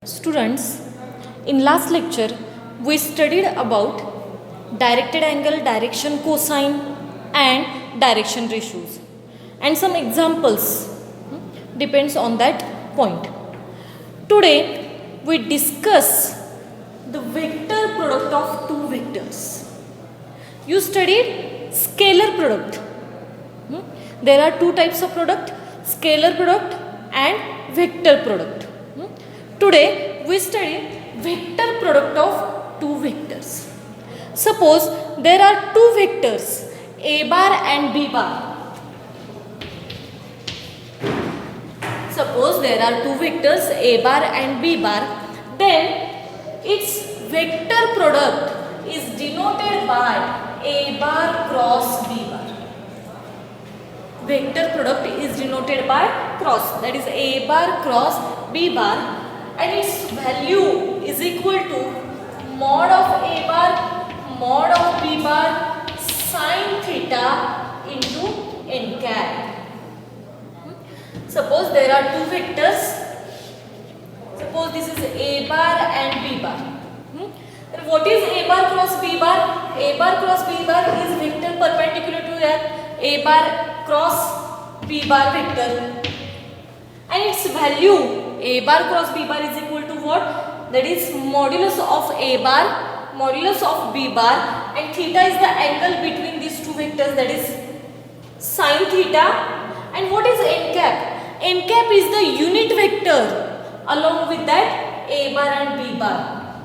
Students, in last lecture we studied about directed angle, direction cosine and direction ratios and some examples depends on that point. Today we discuss the vector product of two vectors. You studied scalar product. There are two types of product, scalar product and vector product. Today we study vector product of two vectors. Suppose there are two vectors a bar and b bar. Suppose there are two vectors a bar and b bar, then its vector product is denoted by a bar cross b bar. Vector product is denoted by cross, that is a bar cross b bar, and its value is equal to mod of a bar mod of b bar sine theta into n cap. Suppose there are two vectors. Suppose this is a bar and b bar. And what is a bar cross b bar? A bar cross b bar is vector perpendicular to that a bar cross b bar vector, and its value a bar cross b bar is equal to what? That is modulus of a bar modulus of b bar, and theta is the angle between these two vectors, that is sine theta. And what is n cap? N cap is the unit vector along with that a bar and b bar.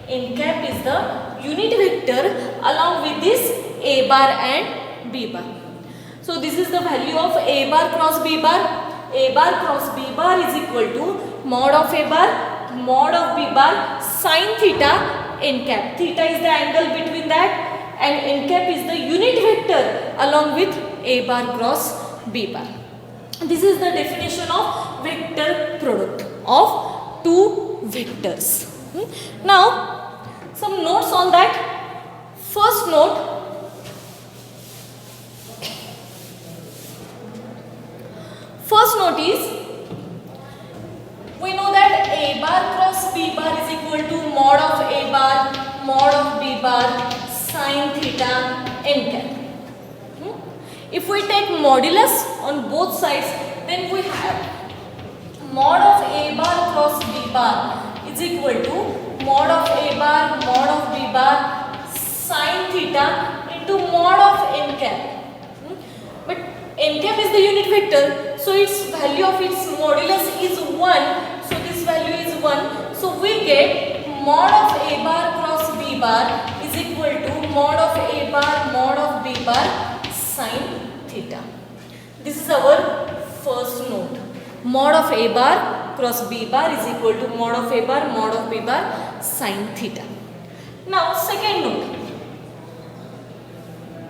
N cap is the unit vector along with this a bar and b bar. So this is the value of a bar cross b bar. A bar cross b bar is equal to mod of a bar mod of b bar sine theta n cap. Theta is the angle between that, and n cap is the unit vector along with a bar cross b bar. This is the definition of vector product of two vectors. Now some notes on that. First note, is we know that a bar cross b bar is equal to mod of a bar mod of b bar sine theta n cap. If we take modulus on both sides, then we have mod of a bar cross b bar is equal to mod of a bar mod of b bar sine theta into mod of n cap. But n cap is the unit vector, so its value of its modulus is 1. So this value is 1. So we get mod of a bar cross b bar is equal to mod of a bar mod of b bar sine theta. This is our first note. Mod of a bar cross b bar is equal to mod of a bar mod of b bar sine theta. Now second note.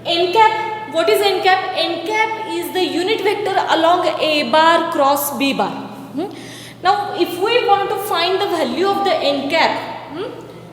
N cap. What is n cap? N cap is the unit vector along a bar cross b bar. Now if we want to find the value of the n cap,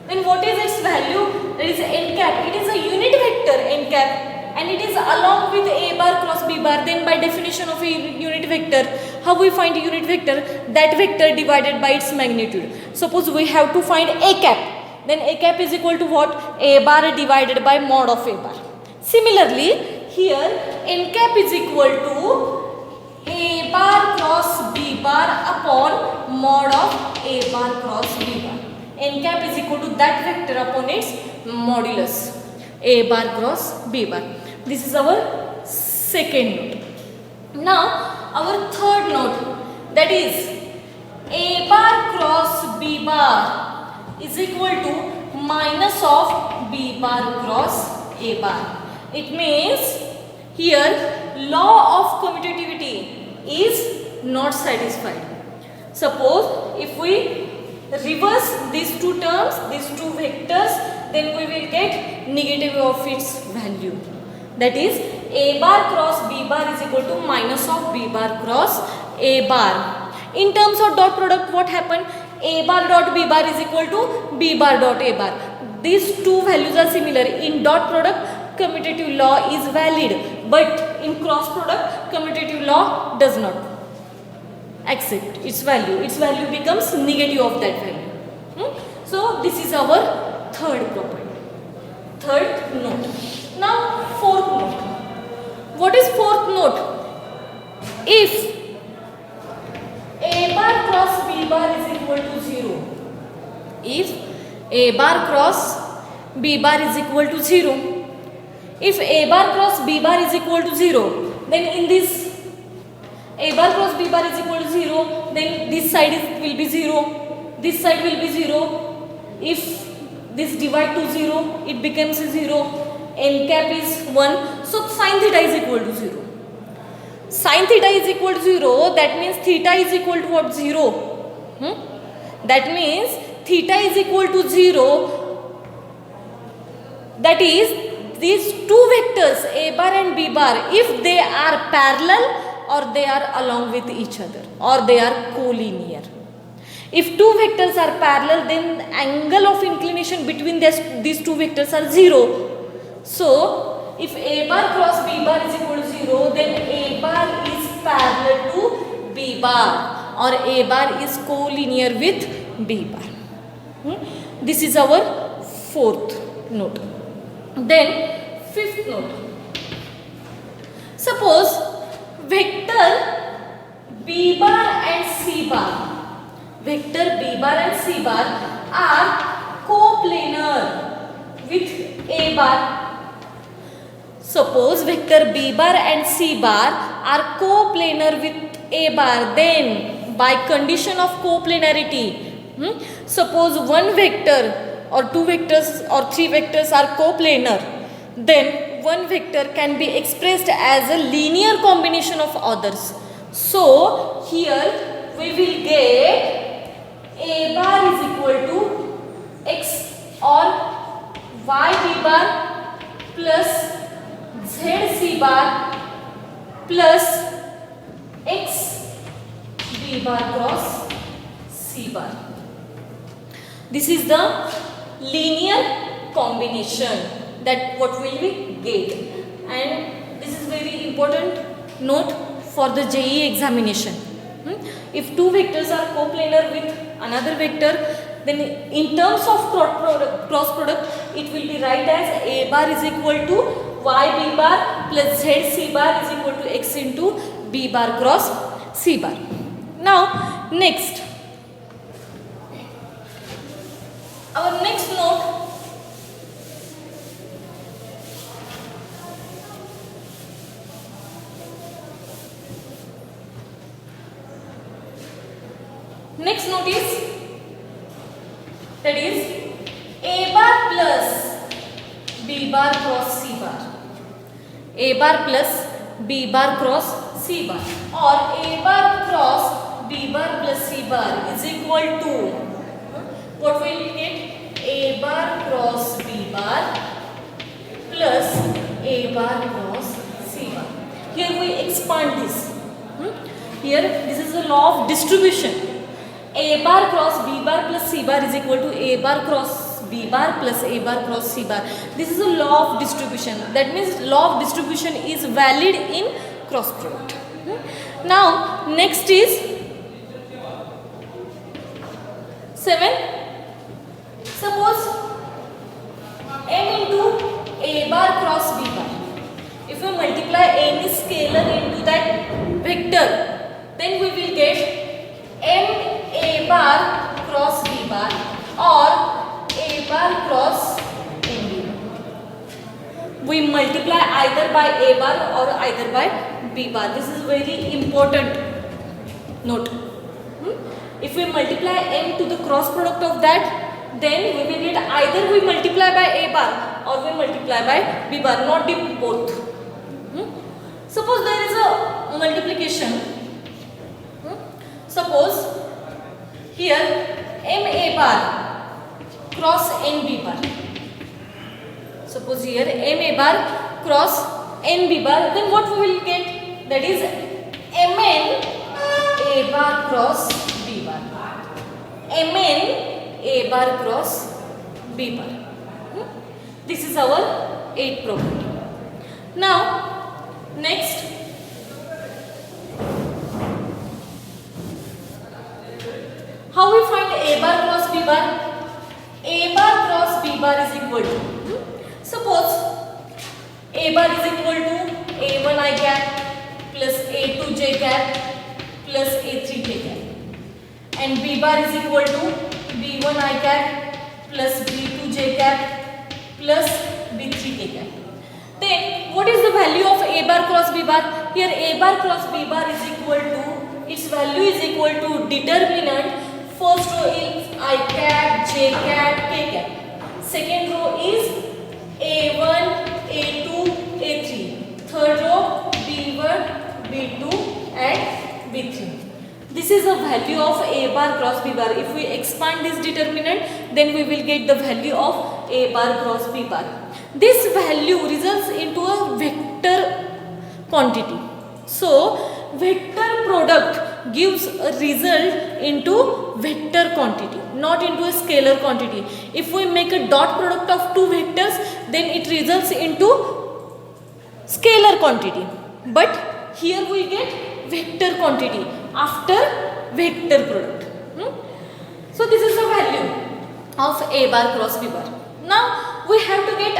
then what is its value? That is n cap. It is a unit vector n cap, and it is along with a bar cross b bar. Then by definition of a unit vector, how we find a unit vector? That vector divided by its magnitude. Suppose we have to find a cap, then a cap is equal to what? A bar divided by mod of a bar. Similarly, here n cap is equal to a bar cross b bar upon mod of a bar cross b bar. N cap is equal to that vector upon its modulus a bar cross b bar. This is our second note. Now our third note, that is a bar cross b bar is equal to minus of b bar cross a bar. It means here law of commutativity is not satisfied. Suppose if we reverse these two terms, these two vectors, then we will get negative of its value. That is a bar cross b bar is equal to minus of b bar cross a bar. In terms of dot product, what happened? A bar dot b bar is equal to b bar dot a bar. These two values are similar. In dot product, commutative law is valid, but in cross product commutative law does not. accept its value. Its value becomes negative of that value. So this is our third property. Third note. Now fourth note. What is fourth note? If A bar cross B bar is equal to 0. If A bar cross B bar is equal to 0. If A bar cross B bar is equal to 0, then in this A bar cross B bar is equal to 0, then this side will be 0, this side will be 0. If this divide to 0, it becomes 0, n cap is 1, so sin theta is equal to 0. Sin theta is equal to 0, that means theta is equal to what? 0. That means theta is equal to 0, that is these two vectors A bar and B bar, if they are parallel or they are along with each other or they are collinear. If two vectors are parallel, then the angle of inclination between these two vectors are 0. So if A bar cross B bar is equal to 0, then A bar is parallel to B bar or A bar is collinear with B bar. This is our fourth note. Then fifth note. Suppose vector B bar and C bar, vector B bar and C bar are coplanar with A bar. Suppose vector B bar and C bar are coplanar with A bar, then by condition of coplanarity, suppose one vector or two vectors or three vectors are coplanar, then one vector can be expressed as a linear combination of others. So here we will get A bar is equal to x or y B bar plus z C bar plus x B bar cross C bar. This is the linear combination that what will we get, and this is very important note for the JEE examination. If two vectors are coplanar with another vector, then in terms of cross product it will be write as A bar is equal to y B bar plus z C bar is equal to x into B bar cross C bar. Now next, our next note, is that is A bar plus B bar cross C bar. A bar plus B bar cross C bar or A bar cross B bar plus C bar is equal to what will we get? A bar cross B bar plus A bar cross C bar. Here we expand this. Here this is the law of distribution. A bar cross B bar plus C bar is equal to A bar cross B bar plus A bar cross C bar. This is a law of distribution. That means law of distribution is valid in cross product. Now next is 7. Suppose m into A bar cross B bar. If we multiply any scalar into that vector, then we will get m A bar cross B bar or A bar cross M B bar. We multiply either by A bar or either by B bar. This is very important note. If we multiply m to the cross product of that, then we will get either we multiply by A bar or we multiply by B bar, not the both. Suppose there is a multiplication. Suppose here m A bar cross n B bar. Suppose here m A bar cross n B bar, then what we will get? That is mn A bar cross B bar. mn A bar cross B bar. This is our 8th property. Now next, A bar cross B bar? A bar cross B bar is equal to, suppose A bar is equal to A1 I cap plus A2 J cap plus A3 J cap, and B bar is equal to B1 I cap plus B2 J cap plus B3 J cap. Then what is the value of A bar cross B bar? Here A bar cross B bar is equal to, its value is equal to determinant. First row is I cap, J cap, K cap. Second row is A1, A2, A3. Third row B1, B2 and B3. This is the value of A bar cross B bar. If we expand this determinant, then we will get the value of A bar cross B bar. This value results into a vector quantity. So, vector product gives a result into vector quantity, not into a scalar quantity. If we make a dot product of two vectors, then it results into scalar quantity. But here we get vector quantity after vector product. So this is the value of A bar cross B bar. Now we have to get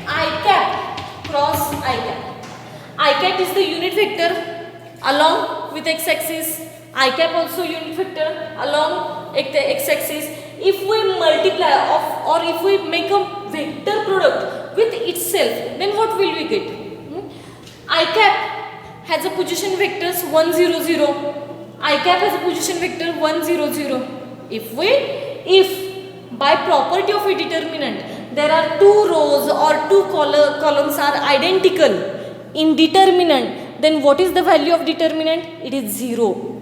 I cap cross I cap. I cap is the unit vector along with x-axis. I cap also unit vector along x-axis. If we multiply or if we make a vector product with itself, then what will we get? I cap has a position vectors 1 0 0. I cap has a position vector 1 0 0. If by property of a determinant there are two rows or two columns are identical in determinant, then what is the value of determinant? It is 0.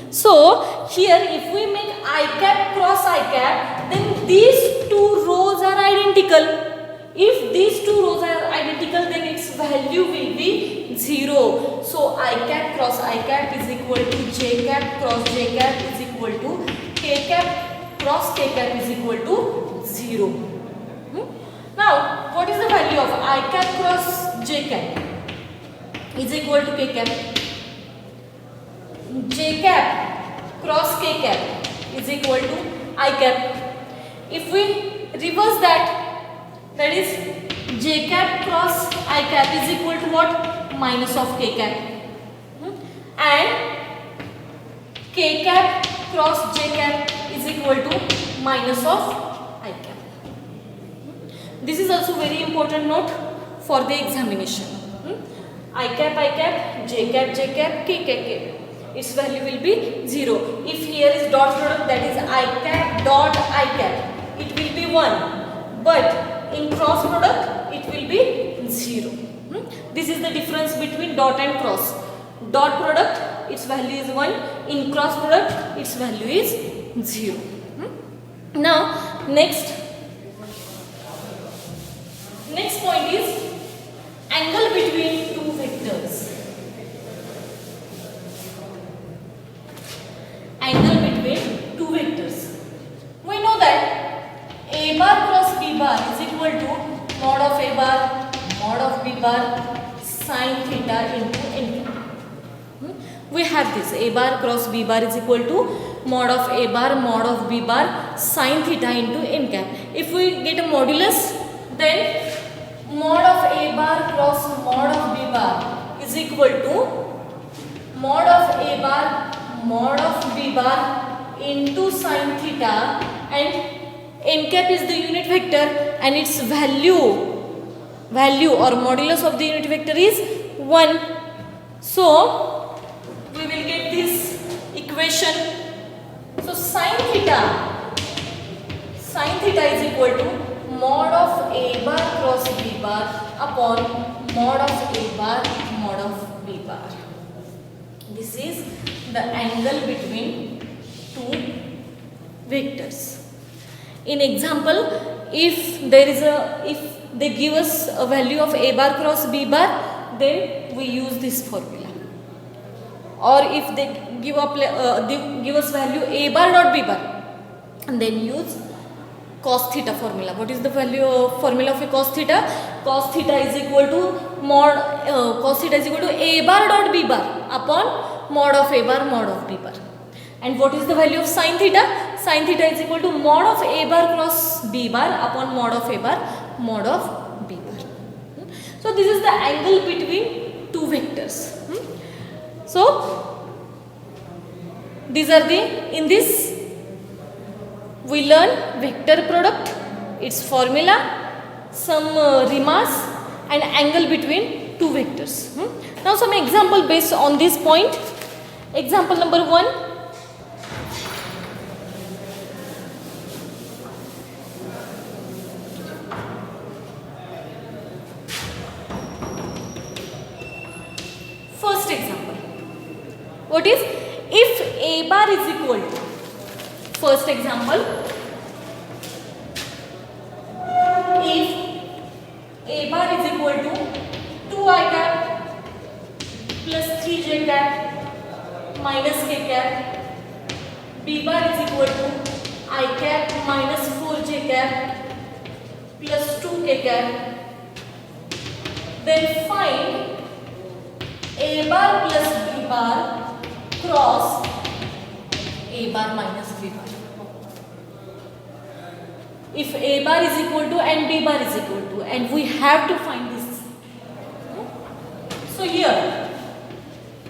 So here if we make I cap cross I cap, then these two rows are identical. If these two rows are identical, then its value will be 0. So I cap cross I cap is equal to J cap cross J cap is equal to K cap cross K cap is equal to 0. Now what is the value of I cap cross J cap? Is equal to K cap. J cap cross K cap is equal to I cap. If we reverse that is J cap cross I cap is equal to what? Minus of K cap. And K cap cross J cap is equal to minus of I cap. This is also very important note for the examination. I cap, J cap, K cap. Its value will be 0. If here is dot product, that is I cap dot I cap, it will be 1. But in cross product, it will be 0. This is the difference between dot and cross. Dot product, its value is 1. In cross product, its value is 0. Now, next point is angle between two vectors. Angle between two vectors. We know that A bar cross B bar is equal to mod of A bar mod of B bar sin theta into n cap. We have this A bar cross B bar is equal to mod of A bar mod of B bar sin theta into n cap. If we get a modulus, then mod of A bar cross mod of B bar is equal to mod of A bar mod of B bar into sin theta, and n cap is the unit vector and its value or modulus of the unit vector is 1. So we will get this equation. So sin theta is equal to mod of A bar cross B bar upon mod of A bar mod of B bar. This is the angle between two vectors. In example, if they give us a value of A bar cross B bar, then we use this formula. Or if they give us value A bar dot B bar, and then use cos theta formula. What is the formula of a cos theta? Cos theta is equal to cos theta is equal to A bar dot B bar upon mod of A bar mod of B bar. And what is the value of sin theta? sin theta is equal to mod of a bar cross b bar upon mod of a bar mod of b bar. So this is the angle between two vectors. So these are the, in this we learn vector product, its formula, some remarks and angle between two vectors. Now some example based on this point. Example number 1. First example. What is, if a bar is equal to, first example, if a bar is equal to 2 I cap plus 3 j cap minus k cap, b bar is equal to I cap minus 4 j cap plus 2 k cap, then find a bar plus b bar cross a bar minus b bar. If a bar is equal to and b bar is equal to, and we have to find this. So here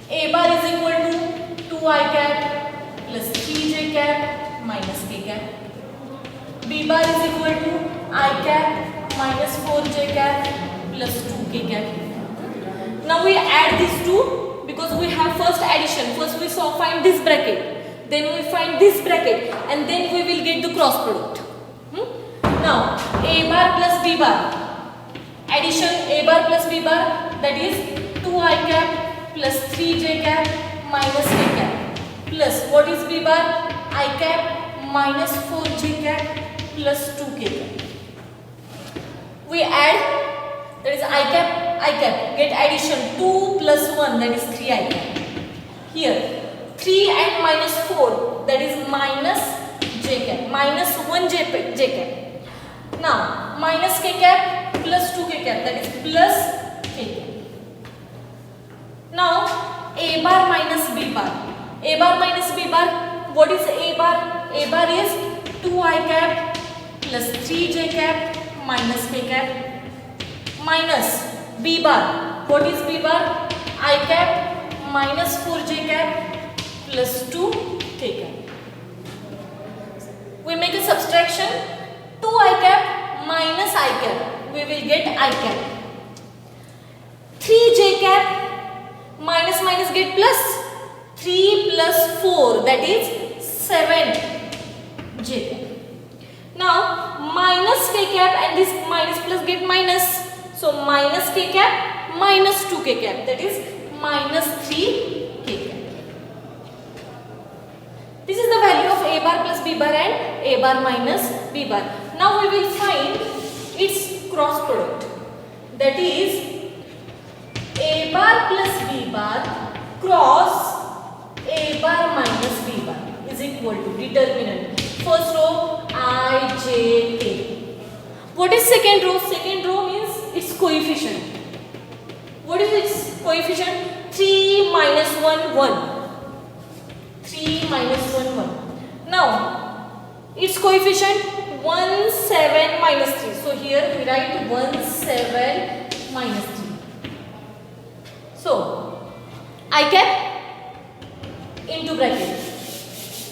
a bar is equal to 2 I cap plus 3 j cap minus k cap, b bar is equal to I cap minus 4 j cap plus 2 k cap. Now we add these two because we have first addition. First we saw find this bracket, then we find this bracket, and then we will get the cross product. Now a bar plus b bar, addition a bar plus b bar, that is 2 I cap plus 3 j cap minus k cap, plus what is b bar, I cap minus 4 j cap plus 2 k cap. We add, that is I cap, get addition 2 plus 1, that is 3 I cap. Here 3 and minus 4, that is minus j cap, minus 1 j cap. Now minus k cap plus 2 k cap, that is plus k cap. Now a bar minus b bar, a bar minus b bar, what is a bar? A bar is 2 I cap plus 3 j cap minus k cap, minus b bar, what is b bar? I cap minus 4 j cap plus 2 k cap. We make a subtraction, 2 I cap minus I cap, we will get I cap. 3 j cap minus minus get plus, 3 plus 4, that is 7 j cap. Now minus k cap and this minus plus get minus, so minus k cap minus 2 k cap, that is minus 3 k cap. This is the value of a bar plus b bar and a bar minus b bar. Now we will find its cross product, that is a bar plus b bar cross a bar minus b bar is equal to determinant. First row I, j, k. What is second row? Second row means its coefficient. What is its coefficient? 3 minus 1, 1. 3 minus 1, 1. Now its coefficient 1, 7 minus 3. So here we write 1, 7 minus 3. So I cap into bracket.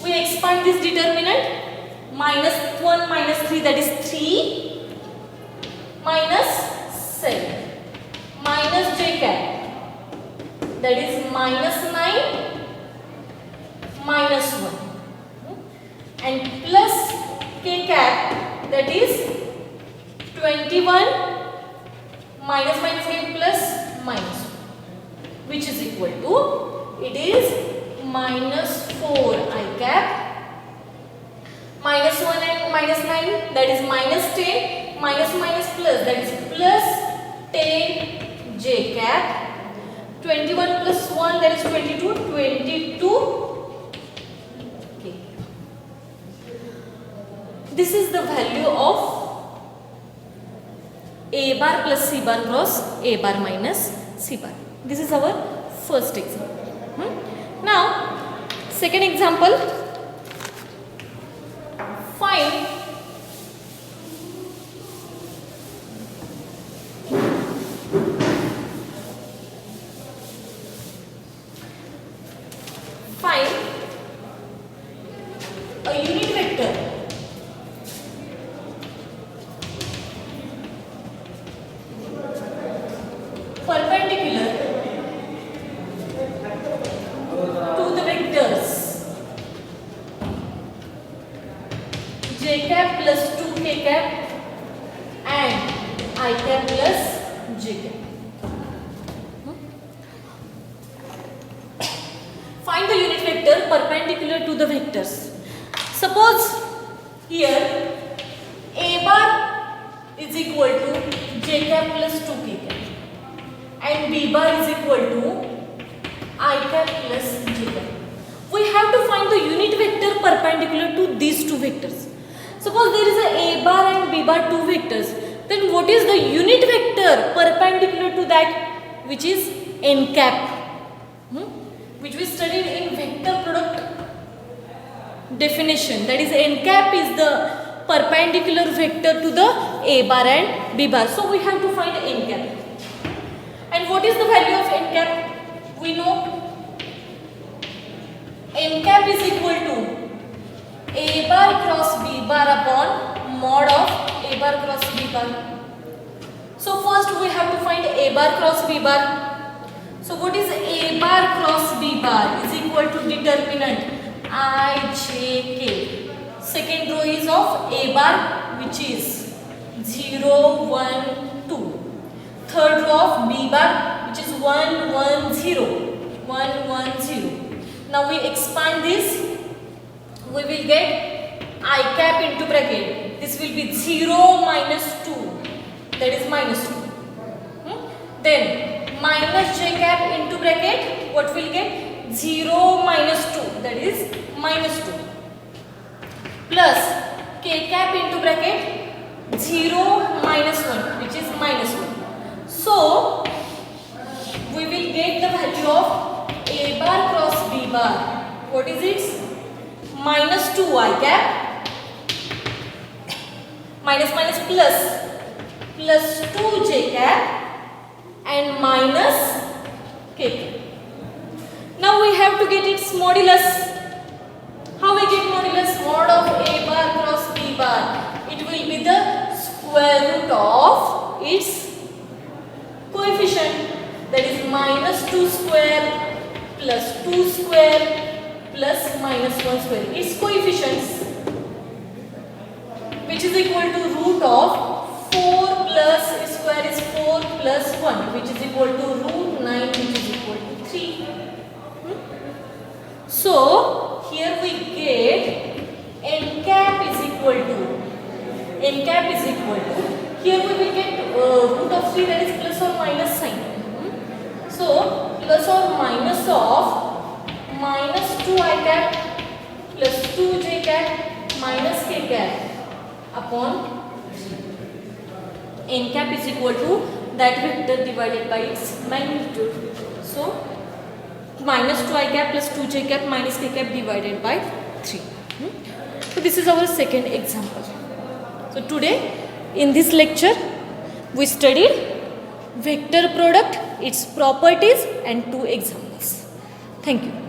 We expand this determinant, minus 1 minus 3, that is 3 minus 7 minus j cap, that is minus 9 minus 1, and plus k cap, that is 21 minus minus k plus minus 1, which is equal to, it is minus 4 I cap, minus 1 and minus 9, that is minus 10, minus minus plus, that is plus 10 j cap, 21 plus 1, that is 22, 22 k. This is the value of a bar plus c bar cross a bar minus c bar. This is our first example. Now second example, find a unit vector perpendicular to the vectors j cap plus 2k cap and I cap plus j cap. Find the unit vector perpendicular to the vectors. Suppose here a bar is equal to j cap plus 2k cap and b bar is equal to I cap plus j cap. We have to find the unit vector perpendicular to these two vectors. Suppose there is a bar and b bar, two vectors. Then what is the unit vector perpendicular to that, which is n cap, which we studied in vector product definition. That is, n cap is the perpendicular vector to the a bar and b bar. So we have to find n cap. And what is the value of n cap? We know n cap is equal to a bar cross b bar upon mod of a bar cross b bar. So first we have to find a bar cross b bar. So what is a bar cross b bar is equal to determinant I, j, k. Second row is of a bar, which is 0, 1, 2. Third row of b bar, which is 1, 1, 0. 1, 1, 0. Now we expand this. We will get I cap into bracket. This will be 0 minus 2. That is minus 2. Then minus j cap into bracket. What will get? 0 minus 2. That is minus 2. Plus k cap into bracket. 0 minus 1, which is minus 1. So we will get the value of a bar cross b bar. What is it? Minus 2 I cap, minus minus plus 2 j cap and minus k cap. Now we have to get its modulus. How we get modulus? Mod of a bar cross b bar. It will be the square root of its coefficient. That is minus 2 square plus 2 square plus minus 1 square. Its coefficients, which is equal to root of 4 plus square is 4 plus 1, which is equal to root 9, which is equal to 3. So here we get n cap is equal to here we will get root of 3, that is plus or minus sign. So plus or minus of minus 2 I cap plus 2 j cap minus k cap upon n cap is equal to that vector divided by its magnitude. So minus 2 I cap plus 2 j cap minus k cap divided by 3. So this is our second example. So today in this lecture we studied vector product, its properties and 2 examples. Thank you.